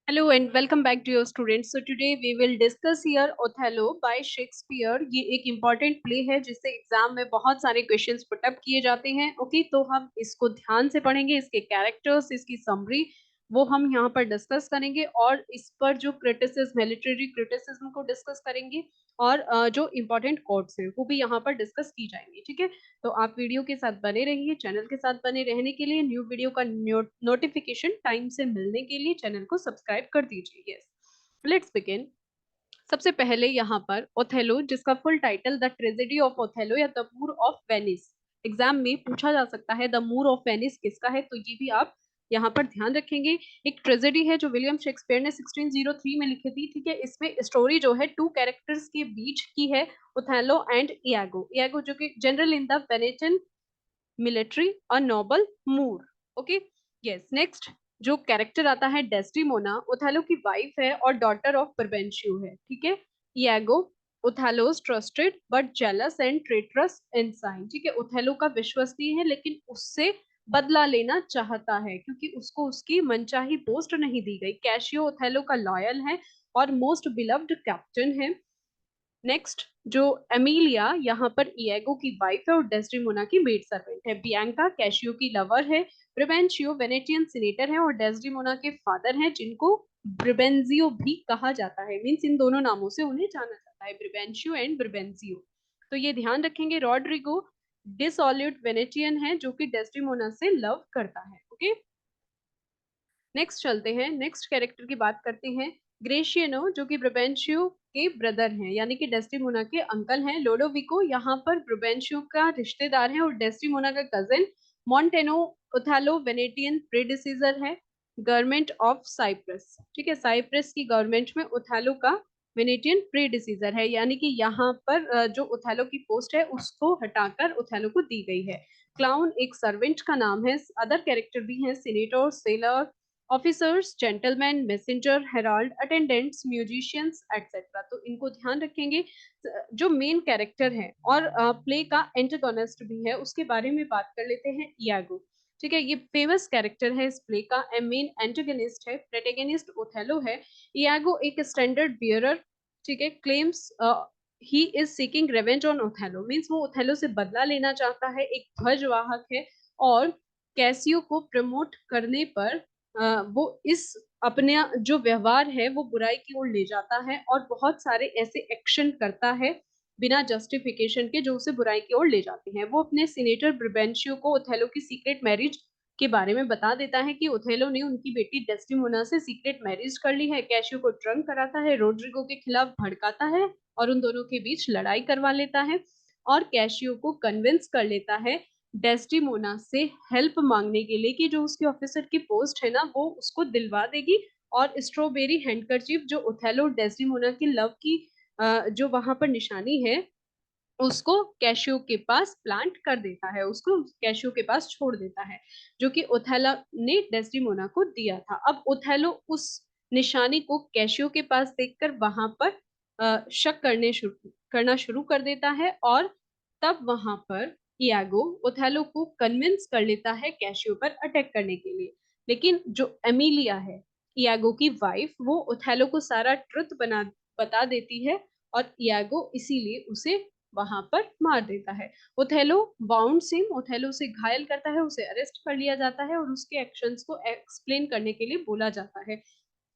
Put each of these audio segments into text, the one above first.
Hello and welcome back to your students. So today we will discuss here Othello by Shakespeare. ये एक important play है जिससे exam में बहुत सारे क्वेश्चंस पुट अप किए जाते हैं. ओके, तो हम इसको ध्यान से पढ़ेंगे, इसके कैरेक्टर्स, इसकी समरी वो हम यहाँ पर डिस्कस करेंगे और इस पर जो क्रिटिसिज्म, लिटरेरी क्रिटिसिज्म को डिस्कस करेंगे और जो इम्पोर्टेंट कोट्स हैं वो भी यहाँ पर डिस्कस की जाएंगी. ठीक है, तो आप वीडियो के साथ बने रहिए. चैनल के साथ बने रहने के लिए, न्यू वीडियो का नोटिफिकेशन टाइम से मिलने के लिए चैनल को सब्सक्राइब कर दीजिए. Yes, let's begin. सबसे पहले यहाँ पर ओथेलो, जिसका full title the tragedy of Othello या the Moor of Venice, exam में पूछा जा सकता है द मूर ऑफ वेनिस किसका है, तो ये भी आप यहाँ पर ध्यान रखेंगे. एक ट्रेजेडी है जो विलियम शेक्सपियर ने 1603 में लिखी थी. ठीक है, इसमें स्टोरी जो है टू कैरेक्टर्स के बीच की है, ओथेलो एंड इयागो. इयागो जो कि general in the Venetian military और noble Moor. Okay, yes. Next जो कैरेक्टर आता है डेस्टिमोना, ओथेलो की वाइफ है और डॉटर ऑफ ब्रबेंशियो है. ठीक है, Iago Othello's trusted but jealous and traitorous ensign. ठीक है, ओथेलो का विश्वसनीय है लेकिन उससे बदला लेना चाहता है क्योंकि उसको उसकी मनचाही पोस्ट नहीं दी गई. कैशियो ओथेलो का लॉयल है और मोस्ट बिलव्ड कैप्टन है. नेक्स्ट जो एमिलिया यहाँ पर इएगो की वाइफ है और डेस्टिमोना की मेड सर्वेंट है. बियांका कैशियो की लवर है. ब्रिबेंशियो वेनेटियन सीनेटर है और डेस्टिमोना के फादर हैं जिनको ब्रिबेंजियो भी कहा जाता है. मीन्स इन दोनों नामों से उन्हें जाना जाता है, ब्रिबेंशियो एंड ब्रिबेंजियो. तो ये ध्यान रखेंगे. रॉड्रिगो डिसॉल्यूट वेनेटियन है जो कि डेस्टिमोना से लव करता है. ओके, नेक्स्ट चलते हैं. नेक्स्ट कैरेक्टर की बात करते हैं. ग्रेशियनो जो कि ब्रबेंशियो के ब्रदर हैं यानी कि डेस्टिमोना के अंकल हैं. लोडोविको यहाँ पर ब्रबेंशियो का रिश्तेदार है और डेस्टिमोना का cousin. Montano Othello Venetian predecessor है. Government of Cyprus. ठीक है, साइप्रस की गवर्नमेंट में ओथेलो का वेनेटियन प्रेडिसीजर है यानी कि यहाँ पर जो ओथेलो की पोस्ट है उसको हटाकर ओथेलो को दी गई है. क्लाउन एक सर्वेंट का नाम है. अदर कैरेक्टर भी हैं, senator, seller, officers, gentleman, messenger, Herald, attendants, musicians etcetera. तो इनको ध्यान रखेंगे. जो मेन कैरेक्टर है और प्ले का एंटागोनिस्ट भी है उसके बारे में बात कर लेते हैं. इयागो. ठीक है, ये फेमस कैरेक्टर है इस प्ले का. मेन एंटागोनिस्ट है, प्रोटैगनिस्ट ओथेलो है. इयागो एक स्टैंडर्ड बियरर. ठीक है, claims he is seeking revenge on Othello. Means वो ओथेलो से बदला लेना चाहता है. एक ध्वजवाहक है और कैसियो को प्रमोट करने पर वो इस अपने जो व्यवहार है वो बुराई की ओर ले जाता है और बहुत सारे ऐसे एक्शन करता है बिना जस्टिफिकेशन के जो उसे बुराई की ओर ले जाते हैं. वो अपने सीनेटर ब्रिबेंशियो को ओथेलो की सीक्रेट मैरिज के बारे में बता देता है कि ओथेलो ने उनकी बेटी डेस्टिमोना से सीक्रेट मैरिज कर ली है. कैशियो को ड्रंक कराता है, रोड्रिगो के खिलाफ भड़काता है और उन दोनों के बीच लड़ाई करवा लेता है और कैशियो को कन्विंस कर लेता है डेस्टिमोना से हेल्प मांगने के लिए कि जो उसके ऑफिसर की पोस्ट है ना वो उसको दिलवा देगी. और स्ट्रॉबेरी हैंडकरचीफ जो ओथेलो डेस्टिमोना की लव की जो वहां पर निशानी है उसको कैशियो के पास प्लांट कर देता है, उसको कैशियो के पास छोड़ देता है जो कि ओथेलो ने डेस्टिमोना को दिया था. अब ओथेलो उस निशानी को कैशियो के पास देखकर वहां पर शक करना शुरू कर देता है और तब वहां पर इयागो ओथेलो को कन्विंस कर लेता है कैशियो पर अटैक करने के लिए. लेकिन जो एमिलिया है, इयागो की वाइफ, वो ओथेलो को सारा ट्रुथ बता देती है और इयागो इसीलिए उसे वहां पर मार देता है. ओथेलो वाउंड हिम, ओथेलो उसे घायल करता है, उसे अरेस्ट कर लिया जाता है और उसके एक्शंस को एक्सप्लेन करने के लिए बोला जाता है.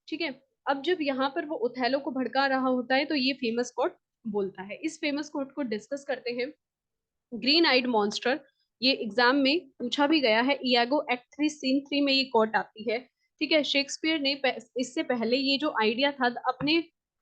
ठीक है, अब जब यहाँ पर वो ओथेलो को भड़का रहा होता है तो ये फेमस कोट बोलता है. इस फेमस कोट को डिस्कस करते हैं. ग्रीन आइड मॉन्स्टर, ये एग्जाम में पूछा भी गया है. इयागो एक्ट 3 सीन 3 में ये कोट आती है. ठीक है, शेक्सपियर ने इससे पहले ये जो आइडिया था अपने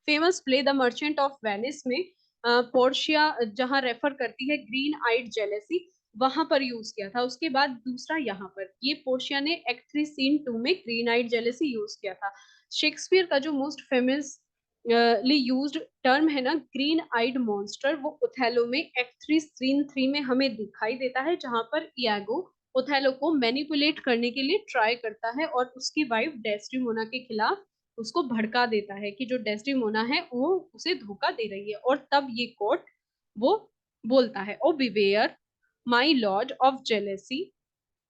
famous play the merchant of Venice में पोर्शिया जहां रेफर करती है ग्रीन आइड जेलेसी, वहां पर यूज किया था. उसके बाद दूसरा यहाँ पर ये पोर्शिया ने एक्ट 3 सीन 2 में ग्रीन आइड जेलेसी यूज किया था. शेक्सपियर का जो मोस्ट फेमस यूज्ड टर्म है ना ग्रीन आइड मॉन्स्टर, वो ओथेलो में एक्ट 3 सीन 3 में हमें दिखाई देता है जहां पर इयागो ओथेलो को मैनिपुलेट करने के लिए ट्राई करता है और उसकी वाइफ डेस्टिमोना के खिलाफ उसको भड़का देता है कि जो डेस्टिमोना है वो उसे धोखा दे रही है. और तब ये कोर्ट वो बोलता है, O beware my lord of jealousy,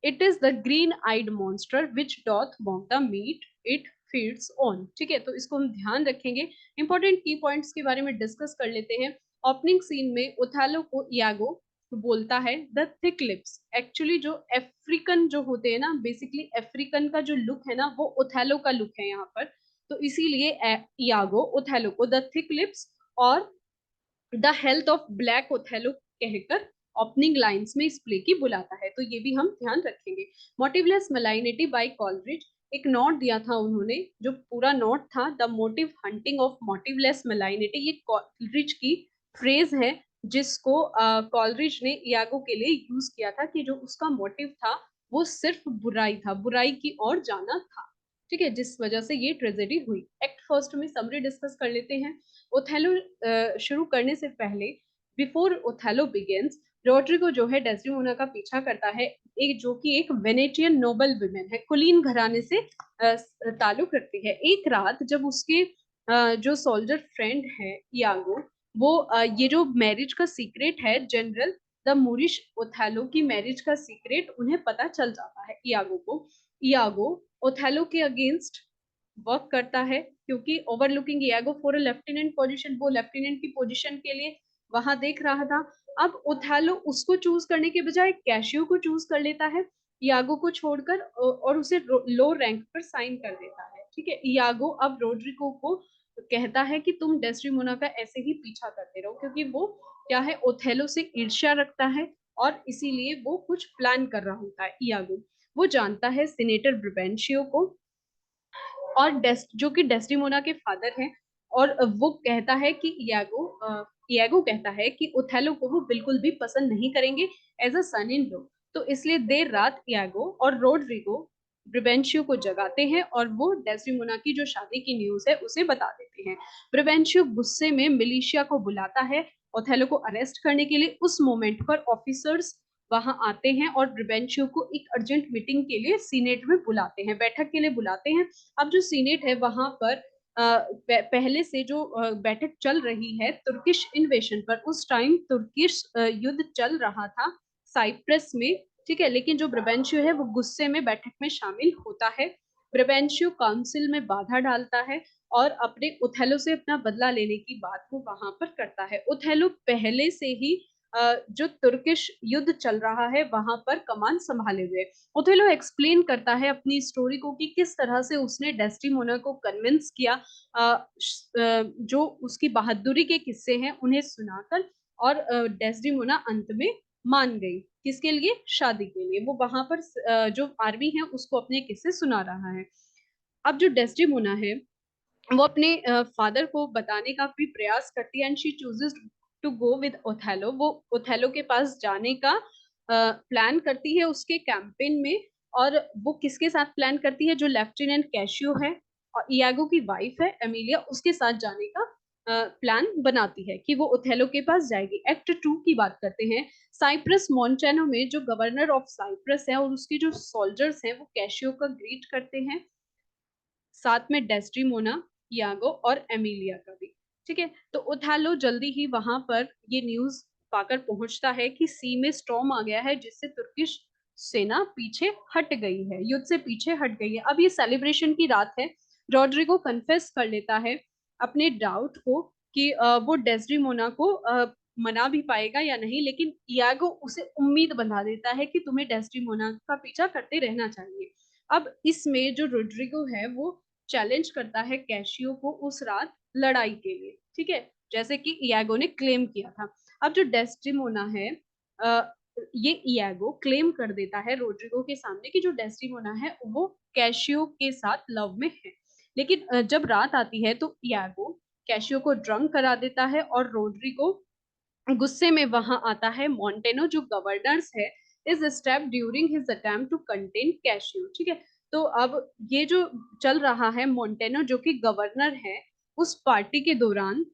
it is the green-eyed monster which doth mock the meat it feeds on. ठीक है, तो इसको हम ध्यान रखेंगे। इंपॉर्टेंट की पॉइंट्स के बारे में डिस्कस कर लेते हैं। ओपनिंग सीन में ओथेलो को इयागो बोलता है द थिक लिप्स। एक्चुअली जो अफ्रीकन जो होते हैं ना, बेसिकली अफ्रीकन का जो लुक है ना, वो ओथेलो का लुक है यहाँ पर। तो इसीलिए इयागो ओथेलो को द थिक लिप्स और the health of black Othello कहकर ओपनिंग लाइंस में इस प्ले की बुलाता है। तो ये भी हम ध्यान रखेंगे। मोटिवलेस मलाइनिटी बाय कॉलरिज, एक नोट दिया था उन्होंने, जो पूरा नोट था द मोटिव हंटिंग ऑफ मोटिवलेस मलाइनिटी। ये कॉलरिज की फ्रेज है जिसको कॉलरिज ने इयागो के लिए यूज किया था, कि जो उसका मोटिव था वो सिर्फ बुराई था, बुराई की ओर जाना था। ठीक है, जिस वजह से ये ट्रेजेडी हुई। एक्ट फर्स्ट में समरी डिस्कस कर लेते हैं। ओथेलो शुरू करने से पहले, बिफोर ओथेलो बिगिंस, रोड्रिगो जो है डेस्डेमोना का पीछा करता है, एक जो कि एक वेनेटियन नोबल वुमेन है, कुलीन घराने से ताल्लुक रखती है। एक रात जब उसके जो सोल्जर फ्रेंड है इयागो, वो ये जो मैरिज का सीक्रेट है, जनरल द मूरिश ओथेलो की मैरिज का सीक्रेट उन्हें पता चल जाता है इयागो को। इयागो ओथेलो के अगेंस्ट वर्क करता है, क्योंकि overlooking Iago for a lieutenant position, वो लेफ्टिनेंट की पोजीशन के लिए वहां देख रहा था। अब ओथेलो उसको चूज करने के बजाय कैशियो को चूज कर लेता है इयागो को छोड़कर, और उसे लो रैंक पर साइन कर देता है। ठीक है, इयागो अब रोड्रिगो को कहता है कि तुम डेस्टिमोना का ऐसे ही पीछा करते रहो, क्योंकि वो क्या है, ओथेलो से ईर्ष्या रखता है और इसीलिए वो कुछ प्लान कर रहा होता है इयागो। वो जानता है सीनेटर ब्रबेंशियो को, और जो कि डेस्टिमोना के फादर हैं, और वो कहता है कि इयागो कहता है कि ओथेलो को वो बिल्कुल भी पसंद नहीं करेंगे as a sun in law. तो इसलिए देर रात इयागो और रोड्रिगो ब्रिवेंशियो को जगाते हैं और वो डेस्टिमोना की जो शादी की न्यूज है उसे बता देते हैं। ब्रिवेंशियो गुस्से में मिलिशिया को बुलाता है ओथेलो को अरेस्ट करने के लिए। उस मोमेंट पर ऑफिसर्स वहां आते हैं और ब्रिवेंशियो को एक अर्जेंट मीटिंग के लिए सीनेट में बुलाते हैं, बैठक के लिए बुलाते हैं। अब जो सीनेट है वहां पर पहले से जो बैठक चल रही है तुर्किश इन्वेशन पर, उस टाइम तुर्किश युद्ध चल रहा था साइप्रस में। ठीक है, लेकिन जो ब्रबेंशियो है वो गुस्से में बैठक में शामिल होता है। ब्रबेंशियो काउंसिल में बाधा डालता है और अपने ओथेलो से अपना बदला लेने की बात को वहां पर करता है। ओथेलो पहले से ही जो तुर्किश युद्ध चल रहा है वहां पर कमान संभाले हुए। ओथेलो एक्सप्लेन करता है अपनी स्टोरी को कि किस तरह से उसने डेस्टिमोना को कन्विंस किया, जो उसकी बहादुरी के किस्से हैं उन्हें सुनाकर, और डेस्टिमोना अंत में मान गई। किसके लिए? शादी के लिए। वो वहां पर जो आर्मी है उसको अपने किस्से सुना रहा है। अब जो डेस्टिमोना है वो अपने फादर को बताने का भी प्रयास करती है, and she chooses to go with Othello. वो ओथेलो के पास जाने का प्लान करती है उसके कैंपेन में। और वो किसके साथ प्लान करती है? जो लेफ्टिनेंट कैशियो है और इयागो की वाइफ है एमिलिया, उसके साथ जाने का प्लान बनाती है कि वो ओथेलो के पास जाएगी। एक्ट 2 की बात करते हैं। साइप्रस मोन्टेनो में जो गवर्नर ऑफ साइप्रस है और उसके जो सोल्जर्स हैं वो कैशियो का ग्रीट करते हैं, साथ में डेस्टिमोना, यागो और एमिलिया का भी। ठीक है, तो ओथेलो जल्दी ही वहां पर ये न्यूज पाकर पहुंचता है कि सी में स्टॉर्म आ गया है, जिससे तुर्किश सेना पीछे हट गई है, युद्ध से पीछे हट गई है। अब ये सेलिब्रेशन की रात है। रॉड्रिगो कन्फेस कर लेता है अपने डाउट को कि वो डेस्टिमोना को मना भी पाएगा या नहीं, लेकिन इयागो उसे उम्मीद बंधा देता है कि तुम्हें डेस्टिमोना का पीछा करते रहना चाहिए। अब इसमें जो रोड्रिगो है वो चैलेंज करता है कैशियो को उस रात लड़ाई के लिए। ठीक है, जैसे कि इयागो ने क्लेम किया था। अब जो डेस्टिमोना है, ये इयागो क्लेम कर देता है रोड्रिगो के सामने कि जो डेस्टिमोना है वो कैशियो के साथ लव में है। लेकिन जब रात आती है तो इयागो कैशियो को ड्रंक करा देता है और रोड्रिगो गुस्से में वहां आता है। मोंटेनो जो गवर्नर्स है is step during his attempt to contain Cassio. ठीक है, तो अब ये जो चल रहा है, मोंटेनो जो कि गवर्नर है, उस पार्टी के दौरान,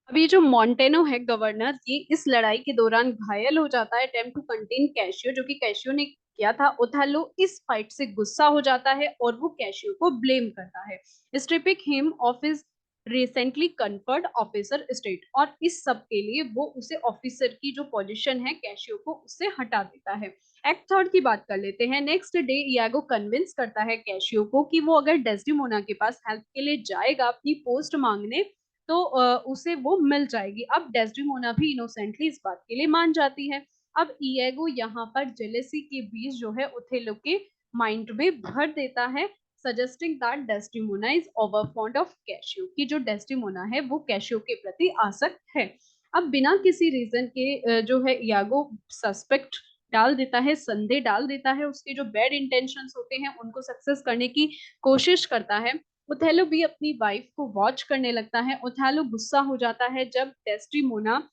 अब ये जो मोंटेनो है गवर्नर, ये इस लड़ाई के दौरान घायल हो जाता है, अटेम्प्ट टू कंटेन कैशियो, जो कि कैशियो ने किया था। ओथेलो इस फाइट से गुस्सा हो जाता है और वो कैशियो को ब्लेम करता है, stripping him of his recently conferred officer state, और इस सब के लिए वो उसे ऑफिसर की जो पोजीशन है कैशियो को उससे हटा देता है। एक्ट थर्ड की बात कर लेते हैं। नेक्स्ट डे इयागो कन्विंस करता है कैशियो को कि वो अगर डेस्टिमोना के पास हेल्प के लिए जाएगा अपनी पोस्ट मांगने तो उसे वो मिल जाएगी। अब डेस्टिमोना भी इनोसेंटली इस बात के लिए मान जाती है। अब इयागो यहाँ पर जेलेसी के बीज जो है ओथेलो के माइंड में भर देता है, suggesting that Desdemona is over fond of cashew, कि जो डेस्टिमोना है वो कैशियो के प्रति आसक्त है। अब बिना किसी रीजन के जो है यागो सस्पेक्ट डाल देता है, संदेह डाल देता है, उसके जो बैड इंटेंशंस होते हैं उनको सक्सेस करने की कोशिश करता है। ओथेलो भी अपनी वाइफ को वॉच करने लगता है। ओथेलो गुस्सा हो जाता है जब डेस्टिमोना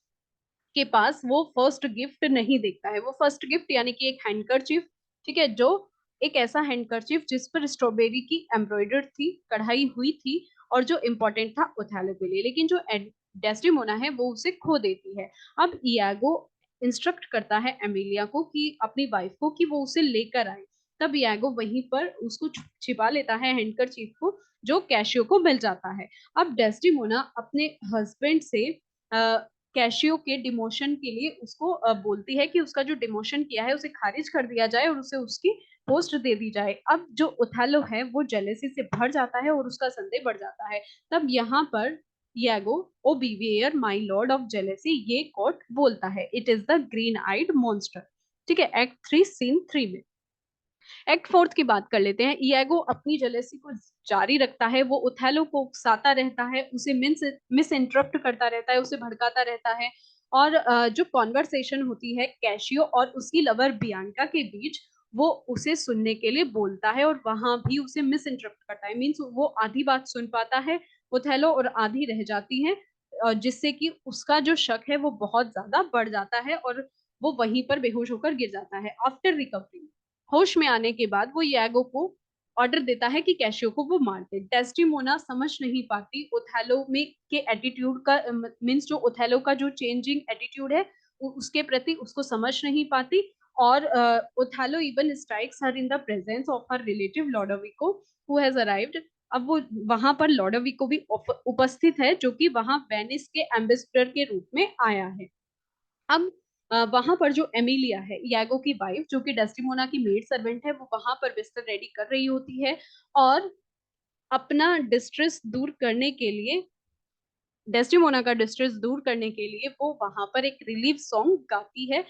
के पास वो फर्स्ट गिफ्ट नहीं देखता है। वो फर्स्ट गिफ्ट यानी कि एक हैंडकरचीफ, ठीक है, जो एक ऐसा हैंडकरचीफ जिस पर स्ट्रॉबेरी की एम्ब्रॉयडर्ड थी, कढ़ाई हुई थी, और जो इम्पोर्टेंट था ओथेलो के लिए, लेकिन जो डेस्टिमोना है वो उसे खो देती है। अब इयागो इंस्ट्रक्ट करता है एमिलिया को कि अपनी वाइफ को कि वो उसे लेकर आए। तब इयागो वहीं पर उसको छिपा लेता है हैंडकरचीफ को, जो कैशियो को मिल जाता है। अब डेस्टिमोना अपने हस्बैंड से कैशियो के डिमोशन के लिए उसको बोलती है कि उसका जो डिमोशन किया है उसे खारिज कर दिया जाए और उसे उसकी पोस्ट दे दी जाए। अब जो ओथेलो है वो जेलेसी से भर जाता है और उसका संदेह बढ़ जाता है। तब यहाँ पर Iago, O beware my lord of jealousy, ये कोट बोलता है, it is the green eyed monster. ठीक है, एक्ट 3 सीन 3 में। एक्ट फोर्थ की बात कर लेते हैं। इयागो अपनी जेलेसी को जारी रखता है, वो ओथेलो को उकसाता रहता है, उसे मिस इंटरप्ट करता रहता है, उसे भड़काता रहता है। और जो कॉन्वर्सेशन होती है कैशियो और उसकी लवर बियांका के बीच, वो उसे सुनने के लिए बोलता है और वहां भी उसे मिस इंटरप्ट करता है। मीन्स वो आधी बात सुन पाता है ओथेलो और आधी रह जाती है, जिससे कि उसका जो शक है वो बहुत ज्यादा बढ़ जाता है और वो वहीं पर बेहोश होकर गिर जाता है। आफ्टर रिकवरी, होश में आने के बाद वो यागो को ऑर्डर देता है कि कैशियो को वो मार दे। डेस्टिमोना समझ नहीं पाती ओथेलो में के एटीट्यूड का, मीन्स जो ओथेलो का जो चेंजिंग एटीट्यूड है उसके प्रति उसको समझ नहीं पाती। और Othello even strikes her in the presence of her relative Lodovico who has arrived. अब वो वहां पर लॉडोविको भी उपस्थित है, जो कि वहां वेनिस के एम्बेसडर के रूप में आया है। अब वहां पर जो एमिलिया है यागो की वाइफ, जो कि डेस्टिमोना की मेड सर्वेंट है, वो वहां पर बिस्तर रेडी कर रही होती है और अपना डिस्ट्रेस दूर करने के लिए, डेस्टिमोना का डिस्ट्रेस दूर करने के लिए वो वहां पर एक रिलीफ सॉन्ग गाती है।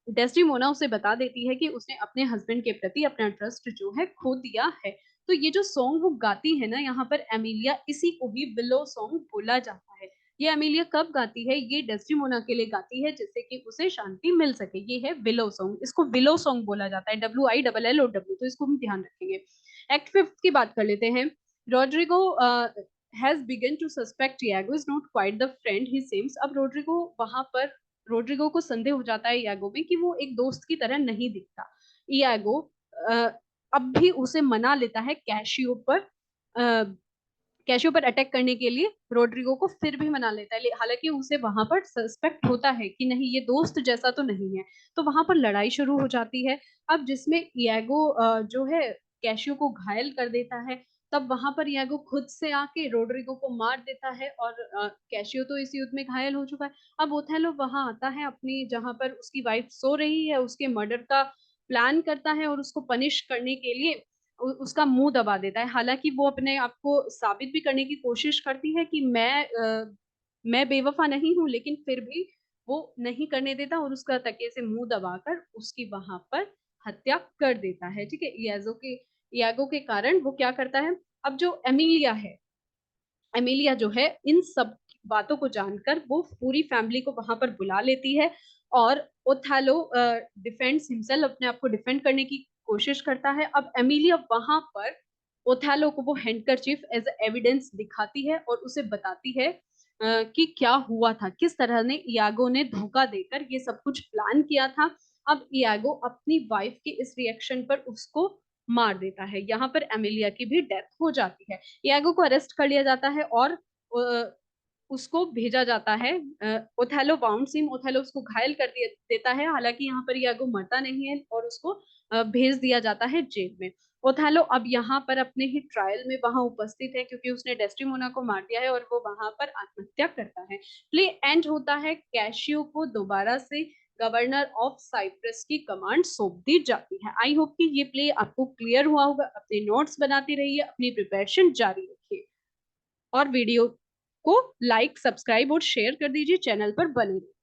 डेस्टिमोना उसे बता देती है कि उसने अपने हस्बैंड के प्रति अपना ट्रस्ट जो है खो दिया है। तो ये जो सॉन्ग वो गाती है ना यहाँ पर एमिलिया, इसी को भी विलो सॉन्ग बोला जाता है। ये एमिलिया कब गाती है? ये डेस्टिमोना के लिए गाती है जिससे कि उसे शांति मिल सके। ये है विलो सॉन्ग, इसको विलो सॉन्ग बोला जाता है, WILLOW, तो इसको हम ध्यान रखेंगे। एक्ट फिफ्थ की बात कर लेते हैं। Roderigo has begun to suspect Iago is not quite the friend he seems। अब रोड्रिगो को संदेह हो जाता है यागो में कि वो एक दोस्त की तरह नहीं दिखता। यागो अब भी उसे मना लेता है कैशियो पर अटैक करने के लिए। रोड्रिगो को फिर भी मना लेता है, हालांकि उसे वहां पर सस्पेक्ट होता है कि नहीं ये दोस्त जैसा तो नहीं है। तो वहां पर लड़ाई शुरू हो जाती है, अब जिसमें यागो जो है कैशियो को घायल कर देता है। तब वहां पर यागो खुद से आके रोड्रिगो को मार देता है और कैशियो तो इस युद्ध में घायल हो चुका है। अब ओथेलो वहां आता है अपनी, जहां पर उसकी वाइफ सो रही है, उसके मर्डर का प्लान करता है और उसको पनिश करने के लिए उसका मुंह दबा देता है। हालांकि वो अपने आप को साबित भी करने की कोशिश करती है कि मैं बेवफा नहीं हूं, लेकिन फिर भी वो नहीं करने देता और उसका तकिए से मुंह दबाकर उसकी वहां पर हत्या कर देता है। ठीक है, यागो के कारण वो क्या करता है, अब जो एमिलिया जो है इन सब बातों को जानकर वो पूरी फैमिली को वहां पर बुला लेती है और ओथेलो डिफेंड्स हिमसेल्फ, अपने आप को डिफेंड करने की कोशिश करता है। अब एमिलिया वहां पर ओथेलो को वो हैंडकरचीफ एज एविडेंस दिखाती है और उसे बताती है कि क्या हुआ था, किस तरह ने इयागो ने धोखा देकर ये सब कुछ प्लान किया था। अब इयागो अपनी वाइफ के इस रिएक्शन पर उसको मार देता है। यहाँ पर एमिलिया की भी डेथ हो जाती है। इयागो को अरेस्ट कर लिया जाता है और उसको भेजा जाता है। ओथेलो बाउंड्स हिम, ओथेलो उसको घायल कर देता है, हालांकि यहाँ पर यागो मरता नहीं है, और उसको भेज दिया जाता है जेल में। ओथेलो अब यहाँ पर अपने ही ट्रायल में वहां उपस्थित है, क्योंकि उसने डेस्टिमोना को मार दिया है, और वो वहां पर आत्महत्या करता है। प्ले एंड होता है, कैशियो को दोबारा से गवर्नर ऑफ साइप्रस की कमांड सौंप दी जाती है। आई होप कि ये प्ले आपको क्लियर हुआ होगा। अपने नोट्स बनाते रहिए, अपनी प्रिपरेशन जारी रखिए, और वीडियो को लाइक, सब्सक्राइब और शेयर कर दीजिए, चैनल पर बने रहिए।